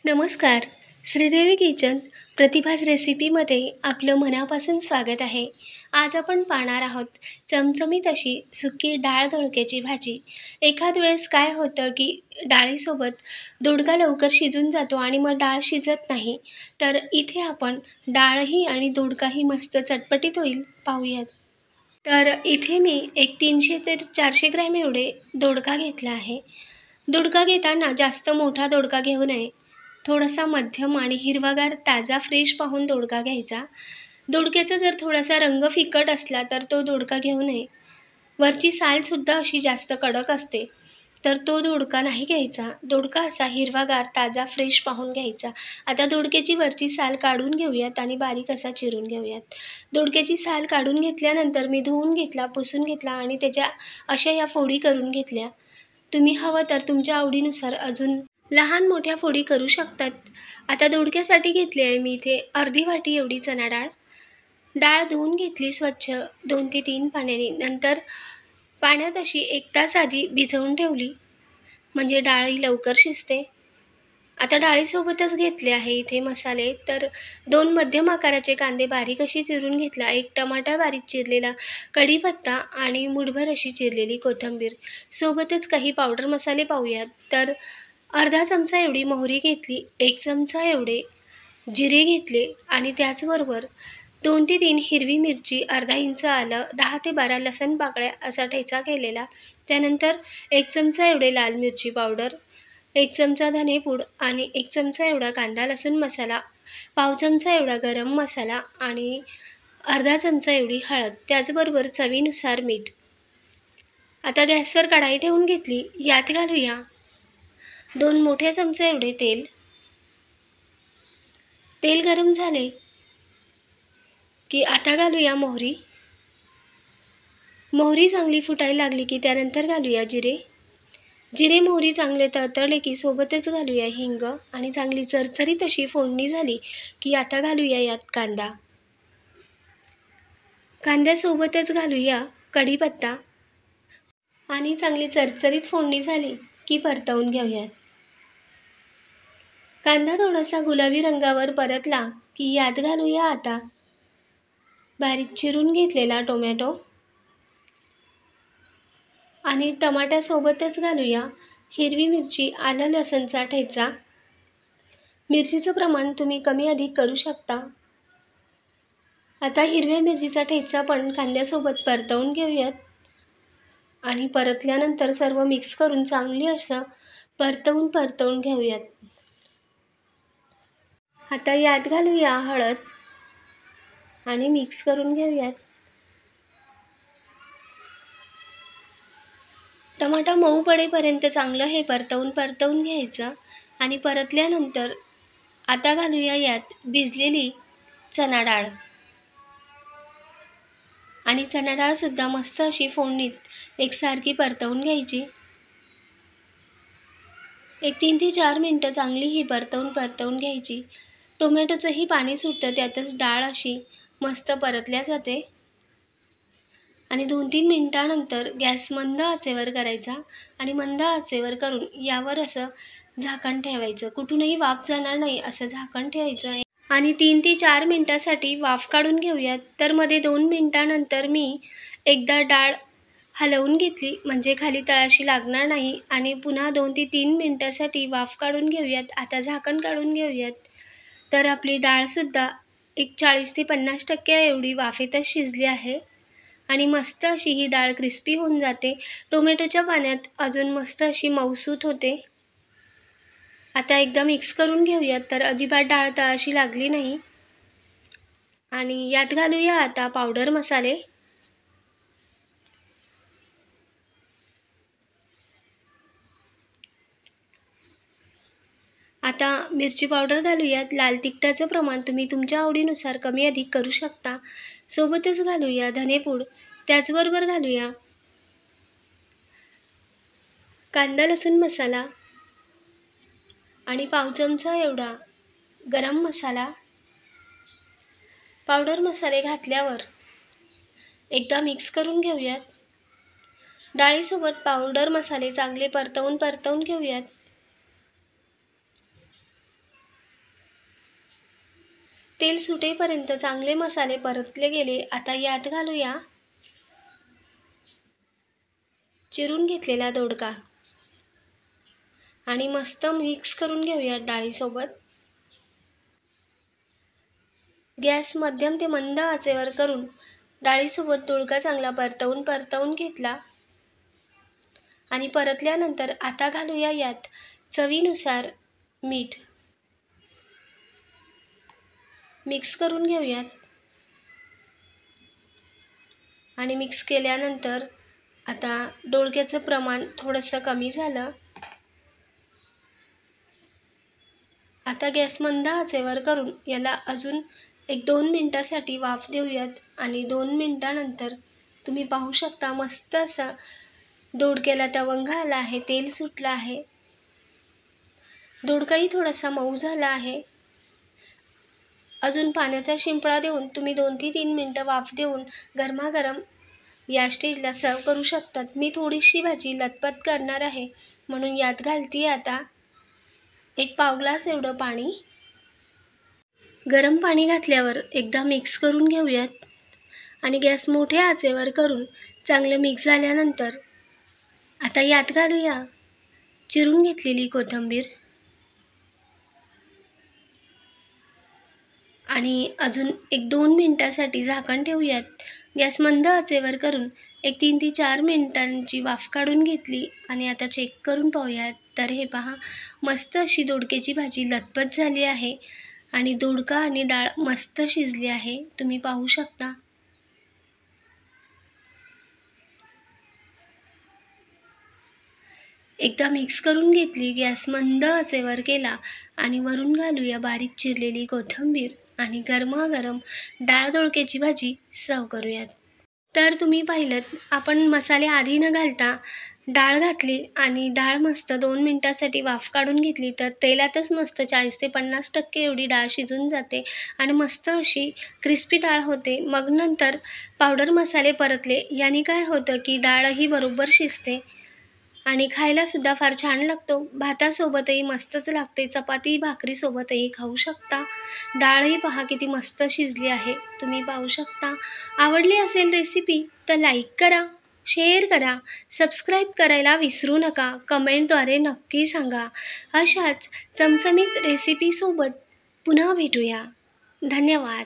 नमस्कार. श्रीदेवी किचन प्रतिभाज रेसिपीमध्ये आपलं मनापासून स्वागत आहे. आज आपण पाहणार आहोत चमचमीत अशी सुकी डाळ दोडक्याची भाजी. एखाद वेळेस काय होतं की डाळीसोबत दोडका लवकर शिजून जातो आणि मग डाळ शिजत नाही. तर इथे आपण डाळही आणि दोडकाही मस्त चटपटीत होईल पाहूयात. तर इथे मी एक 300 ते 400 ग्रॅम एवढे दोडका घेतला आहे. दोडका घेताना जास्त मोठा दोडका घेऊ नये. थोडासा मध्यम आणि हिरवागार ताजा फ्रेश पाहून दोडका घ्यायचा. दोडक्याचा जर थोडासा रंग फिकट असला तर तो दोडका घेऊ नये. वरची सालसुद्धा अशी जास्त कडक असते, तर तो दोडका नाही घ्यायचा. दोडका असा हिरवागार, ताजा, फ्रेश पाहून घ्यायचा. आता दोडक्याची वरची साल काढून घेऊयात आणि बारीक असा चिरून घेऊयात. दोडक्याची साल काढून घेतल्यानंतर मी धुवून घेतला, पुसून घेतला आणि त्याच्या अशा या फोडी करून घेतल्या. तुम्ही हवं तर तुमच्या आवडीनुसार अजून लहान मोठ्या फोडी करू शकतात. आता दोडक्यासाठी घेतली आहे मी इथे अर्धी वाटी एवढी चणा डाळ. डाळ धुवून घेतली स्वच्छ 2 ते 3 पाण्याने. नंतर पाण्यात अशी 1 तास आधी भिजवून ठेवली, म्हणजे डाळही लवकर शिजते. आता डाळीसोबतच घेतले आहे इथे मसाले. तर 2 मध्यम आकाराचे कांदे बारीक अशी चिरून घेतला, 1 टमाटा बारीक चिरलेला, कढीपत्ता आणि मुठभर अशी चिरलेली कोथिंबीर. सोबतच काही पावडर मसाले पाहूयात. तर अर्धा चमचा एवढी मोहरी घेतली, 1 चमचा एवढे जिरे घेतले आणि त्याचबरोबर 2 ते 3 हिरवी मिरची, अर्धा इंच आलं, 10 ते 12 लसूण पाकळ्या असा ठेचा केलेला. त्यानंतर 1 चमचा एवढे लाल मिरची पावडर, 1 चमचा धनेपूड आणि 1 चमचा एवढा कांदा लसूण मसाला, पाव चमचा एवढा गरम मसाला आणि अर्धा चमचा एवढी हळद, त्याचबरोबर चवीनुसार मीठ. आता गॅसवर कढाई ठेवून घेतली. यात घालूया 2 मोठे चमचे एवढे तेल. तेल गरम झाले की आता घालूया मोहरी. मोहरी चांगली फुटायला लागली की त्यानंतर घालूया जिरे. जिरे मोहरी चांगले तळतळले की सोबतच घालूया हिंग आणि चांगली चरचरीत अशी फोडणी झाली की आता घालूया यात कांदा. कांद्यासोबतच घालूया कढीपत्ता आणि चांगली चरचरीत फोडणी झाली की परतवून घेऊयात. कांदा थोडासा गुलाबी रंगावर परतला की यात घालूया आता बारीक चिरून घेतलेला टोमॅटो आणि टमाट्यासोबतच घालूया हिरवी मिरची, आलं लसूणचा ठेचा. मिरचीचं प्रमाण तुम्ही कमी अधिक करू शकता. आता हिरव्या मिरचीचा ठेचा पण कांद्यासोबत परतवून घेऊयात आणि परतल्यानंतर सर्व मिक्स करून चांगली असं परतवून घेऊयात. आता यात घालूया हळद आणि मिक्स करून घेऊयात. टमाटा मऊ पडेपर्यंत चांगलं हे परतवून घ्यायचं आणि परतल्यानंतर आता घालूया यात भिजलेली चणा डाळ आणि चणा डाळसुद्धा मस्त अशी फोडणीत एकसारखी परतवून घ्यायची. 3 ते 4 मिनटं चांगली ही परतवून घ्यायची. टोमॅटोचंही पाणी सुटतं, त्यातच डाळ अशी मस्त परतल्या जाते आणि 2-3 मिनिटानंतर गॅस मंद आचेवर करायचा आणि मंद आचेवर करून यावर असं झाकण ठेवायचं. कुठूनही वाफ जाणार नाही असं झाकण ठेवायचं आणि 3 ते 4 मिनिटासाठी वाफ काढून घेऊयात. तर मध्ये 2 मिनिटानंतर मी एकदा डाळ हलवून घेतली, म्हणजे खाली तळाशी लागणार नाही आणि पुन्हा 2 ते 3 मिनिटासाठी वाफ काढून घेऊयात. आता झाकण काढून घेऊयात. तर आपली डाळसुद्धा एक 40 ते 50% एवढी वाफेतच शिजली आहे आणि मस्त अशी ही डाळ क्रिस्पी होऊन जाते. टोमॅटोच्या पाण्यात अजून मस्त अशी मऊसूत होते. आता एकदा मिक्स करून घेऊयात. तर अजिबात डाळ तळाशी लागली नाही आणि यात घालूया आता पावडर मसाले. आता मिरची पावडर घालूयात. लाल तिखटाचं प्रमाण तुम्ही तुमच्या आवडीनुसार कमी अधिक करू शकता. सोबतच घालूया धनेपूड. त्याचबरोबर घालूया कांदा लसूण मसाला आणि पाव चमचा एवढा गरम मसाला. पावडर मसाले घातल्यावर एकदा मिक्स करून घेऊयात. डाळीसोबत पावडर मसाले चांगले परतवून घेऊयात. तेल सुटेपर्यंत चांगले मसाले परतले गेले. आता यात घालूया चिरून घेतलेला दोडका आणि मस्त मिक्स करून घेऊया डाळीसोबत. गॅस मध्यम ते मंद आचेवर करून डाळीसोबत दोडका चांगला परतवून घेतला आणि परतल्यानंतर आता घालूया यात चवीनुसार मीठ. मिक्स करून घेऊयात आणि मिक्स केल्यानंतर आता दोडक्याचं प्रमाण थोडंसं कमी झालं. आता गॅस मंद आचेवर करून याला अजून 1-2 मिनिटासाठी वाफ देऊयात आणि 2 मिनिटानंतर तुम्ही पाहू शकता मस्त असा दोडक्याला तवंग आला आहे, तेल सुटलं आहे. दोडकाही थोडासा मऊ झाला आहे. अजून पाण्याचा शिंपडा देऊन तुम्ही 2 ते 3 मिनिटं वाफ देऊन गरमागरम या स्टेजला सर्व करू शकतात. मी थोडीशी भाजी लतपत करणार आहे म्हणून यात घालते आता 1 पाव ग्लास एवढं पाणी. गरम पाणी घातल्यावर एकदा मिक्स करून घेऊयात आणि गॅस मोठ्या आचेवर करून चांगलं मिक्स झाल्यानंतर आता यात घालूया चिरून घेतलेली कोथिंबीर आणि अजून 1-2 मिनिटासाठी झाकण ठेवूयात. गॅस मंद आचेवर करून 3 ते 4 मिनिटांची वाफ काढून घेतली आणि आता चेक करून पाहूयात. तर हे पहा मस्त अशी दोडक्याची भाजी लतपत झाली आहे आणि दोडका आणि डाळ मस्त शिजली आहे. तुम्ही पाहू शकता. एकदा मिक्स करून घेतली, गॅस मंद आचेवर केला आणि वरून घालूया बारीक चिरलेली कोथिंबीर आणि गरमागरम डाळ दोडक्याची भाजी सर्व करूयात. तर तुम्ही पाहिलंत आपण मसाले आधी न घालता डाळ घातली आणि डाळ मस्त 2 मिनिटासाठी वाफ काढून घेतली तर तेलातच मस्त 40 ते 50% एवढी डाळ शिजून जाते आणि मस्त अशी क्रिस्पी डाळ होते. मग नंतर पावडर मसाले परतले, याने काय होतं की डाळही बरोबर शिजते आणि खायलासुद्धा फार छान लागतो. भातासोबतही मस्तच लागते, चपाती भाकरीसोबतही खाऊ शकता. डाळही पहा किती मस्त शिजली आहे, तुम्ही पाहू शकता. आवडली असेल रेसिपी तर लाईक करा, शेअर करा, सबस्क्राईब करायला विसरू नका. कमेंटद्वारे नक्की सांगा. अशाच चमचमीत रेसिपीसोबत पुन्हा भेटूया. धन्यवाद.